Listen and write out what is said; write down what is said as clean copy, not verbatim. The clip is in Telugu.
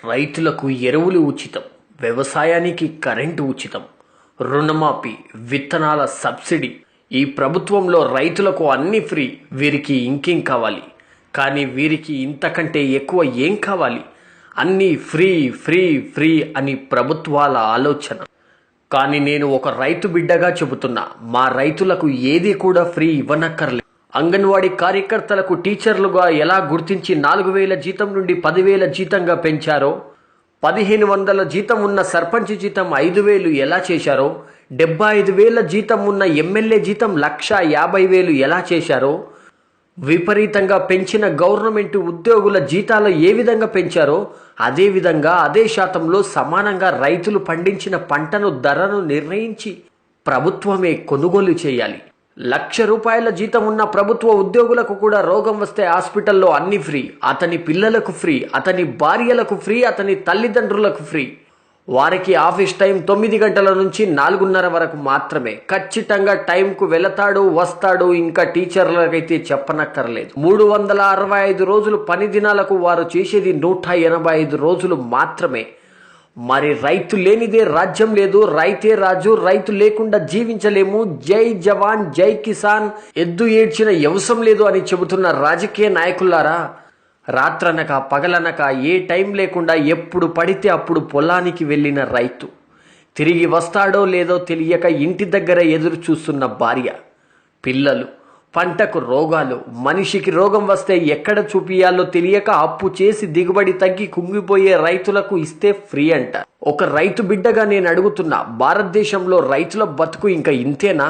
రైతులకు ఎరువులు ఉచితం, వ్యవసాయానికి కరెంటు ఉచితం, రుణమాఫీ, విత్తనాల సబ్సిడీ. ఈ ప్రభుత్వంలో రైతులకు అన్ని ఫ్రీ. వీరికి ఇంకేం కావాలి? కానీ వీరికి ఇంతకంటే ఎక్కువ ఏం కావాలి? అన్నీ ఫ్రీ ఫ్రీ ఫ్రీ అని ప్రభుత్వాల ఆలోచన. కానీ నేను ఒక రైతు బిడ్డగా చెబుతున్నా, మా రైతులకు ఏది కూడా ఫ్రీ ఇవ్వనక్కర్లేదు. అంగన్వాడీ కార్యకర్తలకు టీచర్లుగా ఎలా గుర్తించి 4,000 జీతం నుండి 10,000 జీతంగా పెంచారో, 1,500 జీతం ఉన్న సర్పంచ్ జీతం 5,000 ఎలా చేశారో, 75,000 జీతం ఉన్న ఎమ్మెల్యే జీతం 1,50,000 ఎలా చేశారో, విపరీతంగా పెంచిన గవర్నమెంట్ ఉద్యోగుల జీతాలు ఏ విధంగా పెంచారో, అదేవిధంగా అదే శాతంలో సమానంగా రైతులు పండించిన పంటను ధరను నిర్ణయించి ప్రభుత్వమే కొనుగోలు చేయాలి. 1,00,000 రూపాయల జీతం ఉన్న ప్రభుత్వ ఉద్యోగులకు కూడా రోగం వస్తే హాస్పిటల్లో అన్ని ఫ్రీ. అతని పిల్లలకు ఫ్రీ, అతని భార్యలకు ఫ్రీ, అతని తల్లిదండ్రులకు ఫ్రీ. వారికి ఆఫీస్ టైం 9 గంటల నుంచి 4:30 వరకు మాత్రమే. ఖచ్చితంగా టైంకు వెళతాడు, వస్తాడు. ఇంకా టీచర్లకైతే చెప్పనక్కర్లేదు. 365 రోజులు పని దినాలకు వారు చేసేది 185 రోజులు మాత్రమే. మరి రైతు లేనిదే రాజ్యం లేదు, రైతే రాజు, రైతు లేకుండా జీవించలేము. జై జవాన్ జై కిసాన్, ఎద్దు ఏడ్చిన యవసం లేదు అని చెబుతున్న రాజకీయ నాయకులారా, రాత్రనక పగలనక ఏ టైం లేకుండా ఎప్పుడు పడితే అప్పుడు పొలానికి వెళ్ళిన రైతు, తిరిగి వస్తాడో లేదో తెలియక ఇంటి దగ్గర ఎదురు చూస్తున్న భార్య, పిల్లలు, పంటకు రోగాలు, మనిషికి రోగం వస్తే ఎక్కడ చూపియాలో తెలియక అప్పు చేసి దిగుబడి తగ్గి కుంగిపోయే రైతులకు ఇస్తే ఫ్రీ అంట. ఒక రైతు బిడ్డగా నేను అడుగుతున్నా, భారతదేశంలో రైతుల బతుకు ఇంకా ఇంతేనా?